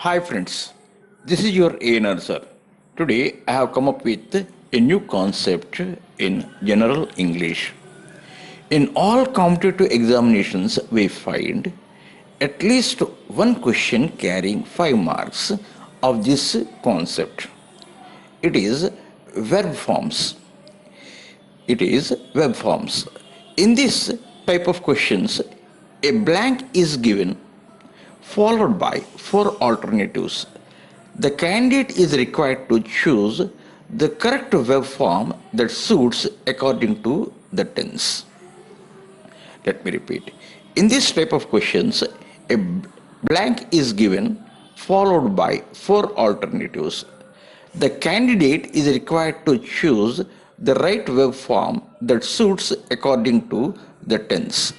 Hi friends, this is your A sir. Today I have come up with a new concept in general English. In all competitive examinations we find at least one question carrying 5 marks of this concept. It is verb forms. It is verb forms. In this type of questions, a blank is given followed by four alternatives. The candidate is required to choose the correct verb form that suits according to the tense. Let me repeat. In this type of questions, a blank is given followed by four alternatives. The candidate is required to choose the right verb form that suits according to the tense.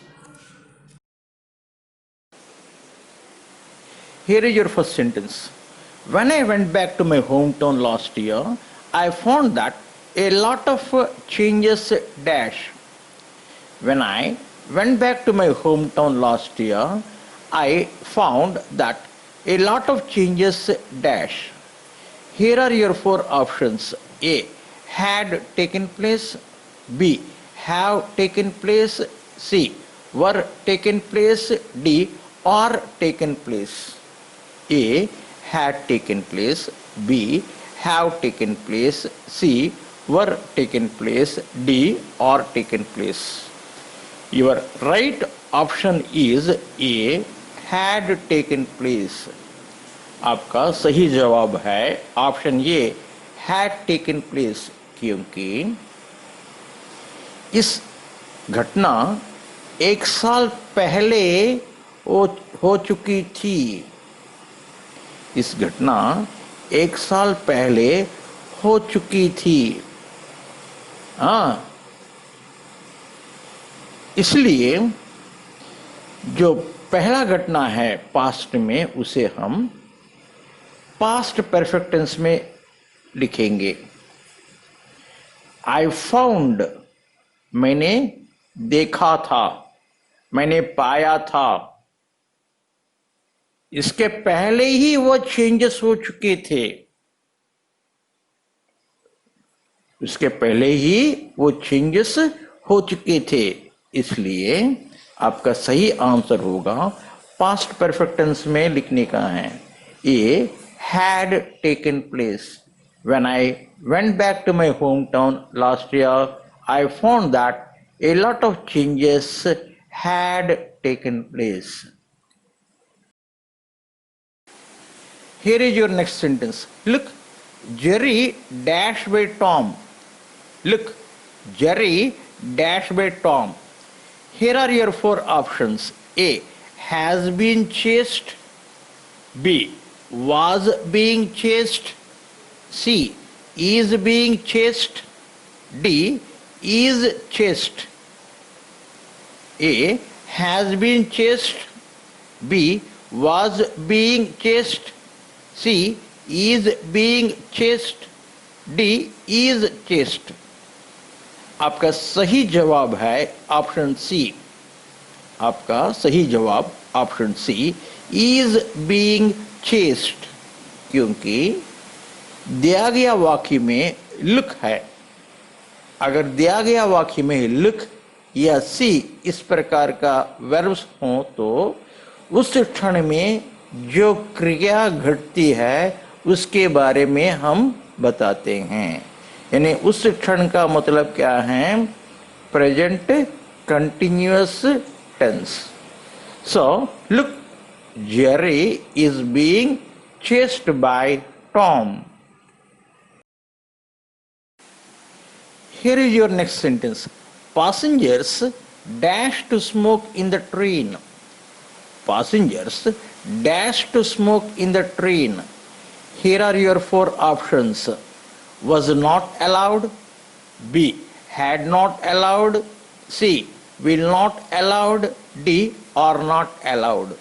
Here is your first sentence. When I went back to my hometown last year, I found that a lot of changes dash. When I went back to my hometown last year, I found that a lot of changes dash. Here are your four options. A. Had taken place. B. Have taken place. C. Were taken place. D. Are taken place. A. Had taken place. B. Have taken place. C. Were taken place. D. Are taken place. Your right option is A. Had taken place. आपका सही जवाब है option A had taken place, क्योंकि इस घटना एक साल पहले हो चुकी थी। इस घटना एक साल पहले हो चुकी थी। हाँ, इसलिए जो पहला घटना है पास्ट में उसे हम पास्ट परफेक्ट टेंस में लिखेंगे। आई फाउंड, मैंने देखा था, मैंने पाया था। इसके पहले ही वो चेंजेस हो चुके थे। इसके पहले ही वो चेंजेस हो चुके थे, इसलिए आपका सही आंसर होगा पास्ट परफेक्ट टेंस में लिखने का है। ए had taken place. When I went back to my hometown last year, I found that a lot of changes had taken place. Here is your next sentence. Look, Jerry dashed by Tom. Look, Jerry dashed by Tom. Here are your four options. A. Has been chased. B. Was being chased. C. Is being chased. D. Is chased. A. Has been chased. B. Was being chased. C. Is being chased. D. Is chased. आपका सही जवाब है option C. आपका सही जवाब option C, is being chased, क्योंकि दिया गया वाक्य में लुक है। अगर दिया गया वाक्य में लुक या सी इस प्रकार का वर्ब्स हो तो उस क्षण में जो क्रिया घटती है उसके बारे में हम बताते हैं। यानी उस क्षण का मतलब क्या है? Present continuous tense. So look, Jerry is being chased by Tom. Here is your next sentence. Passengers dash to smoke in the train. Passengers dash to smoke in the train. Here are your four options. Was not allowed. B. Had not allowed. C. Will not allowed. D. Are not allowed.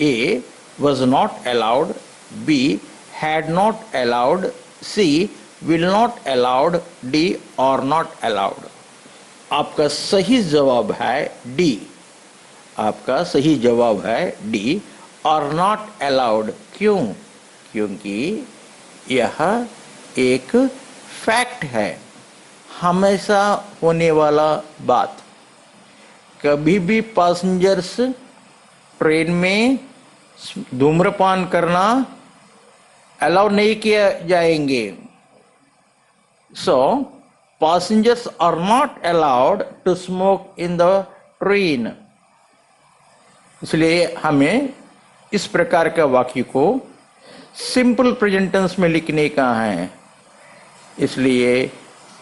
A. Was not allowed. B. Had not allowed. C. Will not allowed. D. Are not allowed. आपका सही जवाब है D. आपका सही जवाब है D, are not allowed. क्यों? क्योंकि यह एक फैक्ट है, हमेशा होने वाला बात। कभी भी पैसेंजर्स ट्रेन में धूम्रपान करना अलाउ नहीं किया जाएंगे। सो passengers are not allowed to smoke in the train। इसलिए हमें इस प्रकार का वाक्य को सिंपल प्रेजेंट टेंस में लिखने का है। इसलिए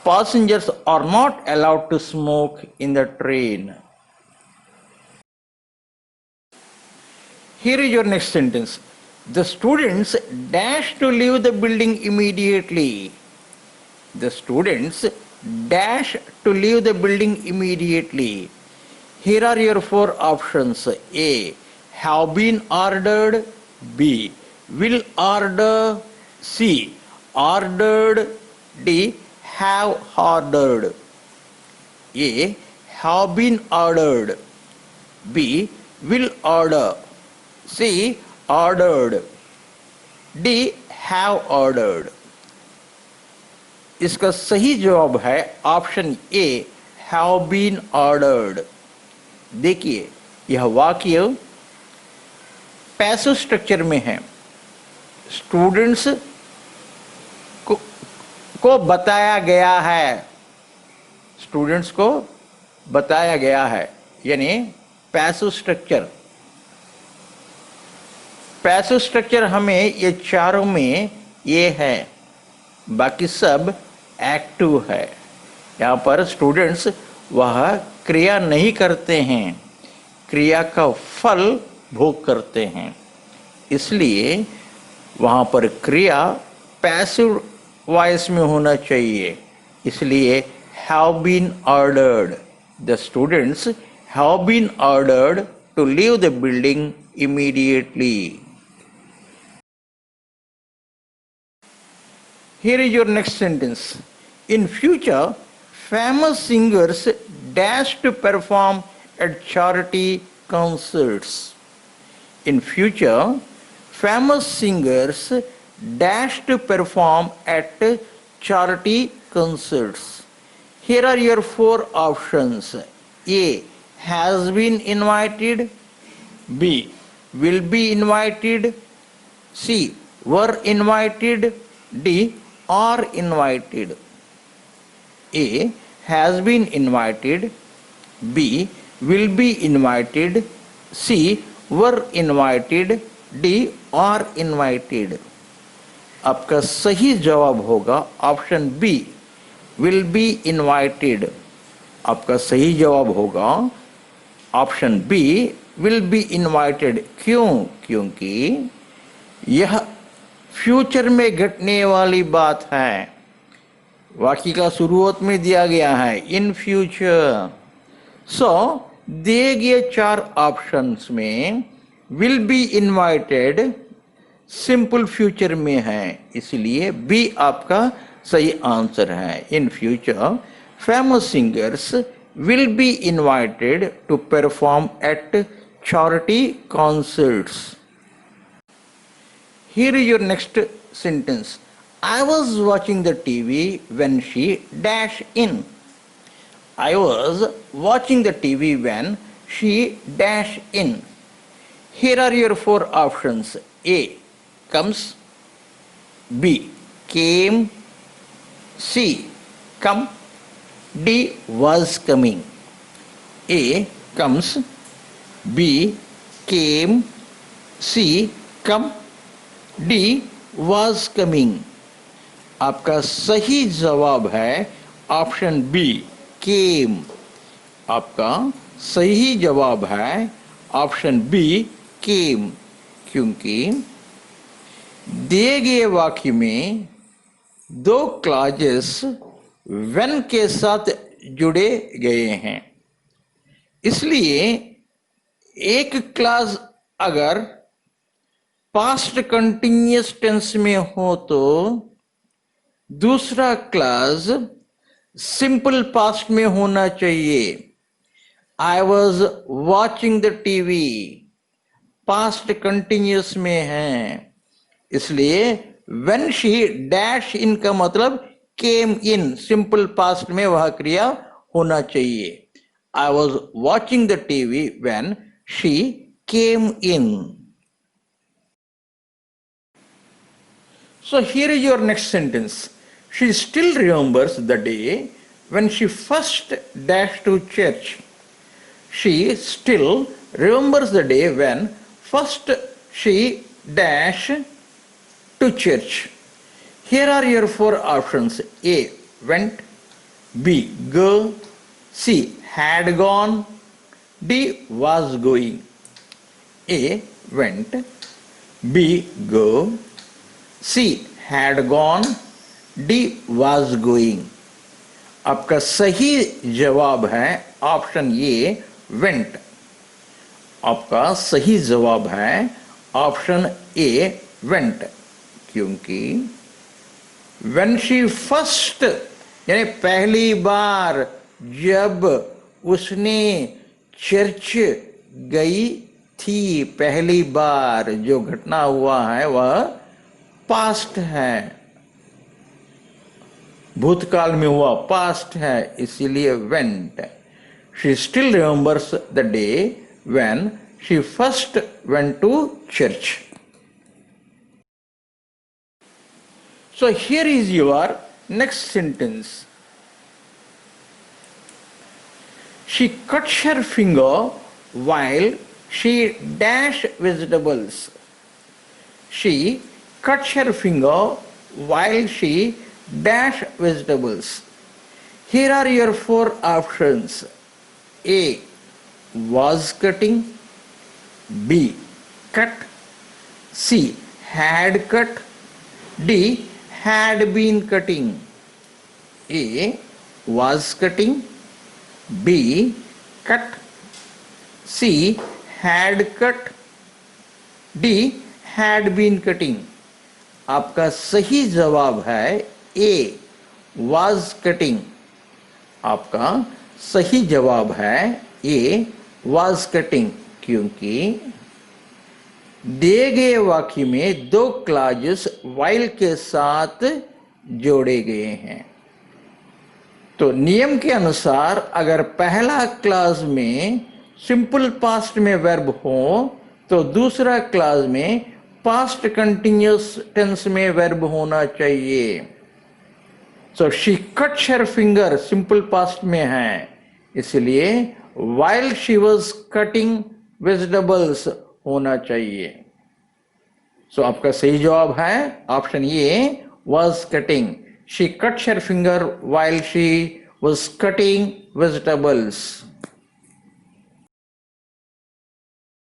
passengers are not allowed to smoke in the train। Here is your next sentence. The students dash to leave the building immediately। The students dash to leave the building immediately। Here are your four options. A. Have been ordered। B. Will order। C. Ordered। D. Have ordered। A. Have been ordered। B. Will order। C. Ordered। D. Have ordered। इसका सही जवाब है option A, have been ordered. देखिए, यह वाक्य passive structure में है। Students को बताया गया है, स्टूडेंट्स को बताया गया है, यानी पैसिव स्ट्रक्चर। पैसिव स्ट्रक्चर हमें ये चारों में ये है, बाकी सब एक्टिव है। यहाँ पर स्टूडेंट्स वह क्रिया नहीं करते हैं, क्रिया का फल भोग करते हैं, इसलिए वहाँ पर क्रिया पैसिव वॉइस में होना चाहिए। इसलिए have been ordered, the students have been ordered to leave the building immediately. Here is your next sentence. In future, famous singers dash to perform at charity concerts। In future, famous singers dash to perform at charity concerts। Here are your four options. A. Has been invited। B. Will be invited। C. Were invited। D. Are invited। A. Has been invited। B. Will be invited। C. Were invited। D. Are invited। आपका सही जवाब होगा option B, will be invited. आपका सही जवाब होगा option B, will be invited. क्यों? क्योंकि यह फ्यूचर में घटने वाली बात है। वाक्य का शुरुआत में दिया गया है इन फ्यूचर। सो दिए गए चार ऑप्शंस में will be invited simple future में है, इसलिए बी आपका सही आंसर है। In future famous singers will be invited to perform at charity concerts. Here is your next sentence. I was watching the TV when she dash in। I was watching the TV when she dash in। Here are your four options. A. Comes। B. Came। C. Come। D. Was coming। A. Comes। B. Came। C. Come। D. Was coming। आपका सही जवाब है option B, केम। आपका सही जवाब है option B, केम, क्योंकि दिए गए वाक्य में दो क्लॉजेस व्हेन के साथ जुड़े गए हैं, इसलिए एक क्लॉज अगर पास्ट कंटिन्यूअस टेंस में हो तो दूसरा क्लॉज सिंपल पास्ट में होना चाहिए। I was watching the TV, past continuous में है, इसलिए when she dash in का मतलब came in, सिंपल पास्ट में वह क्रिया होना चाहिए. I was watching the TV when she came in. So here is your next sentence. She still remembers the day when she first dashed to church. She still remembers the day when first she dashed to church. Here are your four options. A. Went. B. Go. C. Had gone. D. Was going. A. Went. B. Go. C. Had gone. D. Was going. आपका सही जवाब है option ए went. आपका सही जवाब है option ए went, क्योंकि when she first यानी पहली बार जब उसने चर्च गई थी, पहली बार जो घटना हुआ है वह पास्ट है, भूतकाल में हुआ पास्ट है, इसीलिए went. She still remembers the day when she first went to church. So here is your next sentence. She cuts her finger while she dashed vegetables. She cuts her finger while she dashed vegetables. Here are your four options. A. Was cutting. B. Cut. C. Had cut. D. Had been cutting. A. Was cutting. B. Cut. C. Had cut. D. Had been cutting. आपका सही जवाब है A. Was cutting. आपका सही जवाब है A. Was cutting, क्योंकि दिए गए वाक्य में दो क्लॉजेस while के साथ जोड़े गए हैं. तो नियम के अनुसार अगर पहला क्लॉज में सिंपल पास्ट में वर्ब हो तो दूसरा क्लॉज में पास्ट कंटिन्यूअस टेंस में वर्ब होना चाहिए. So she cuts her finger simple past में है, इसलिए while she was cutting vegetables होना चाहिए. सो आपका सही जवाब है option A was cutting. She cuts her finger while she was cutting vegetables.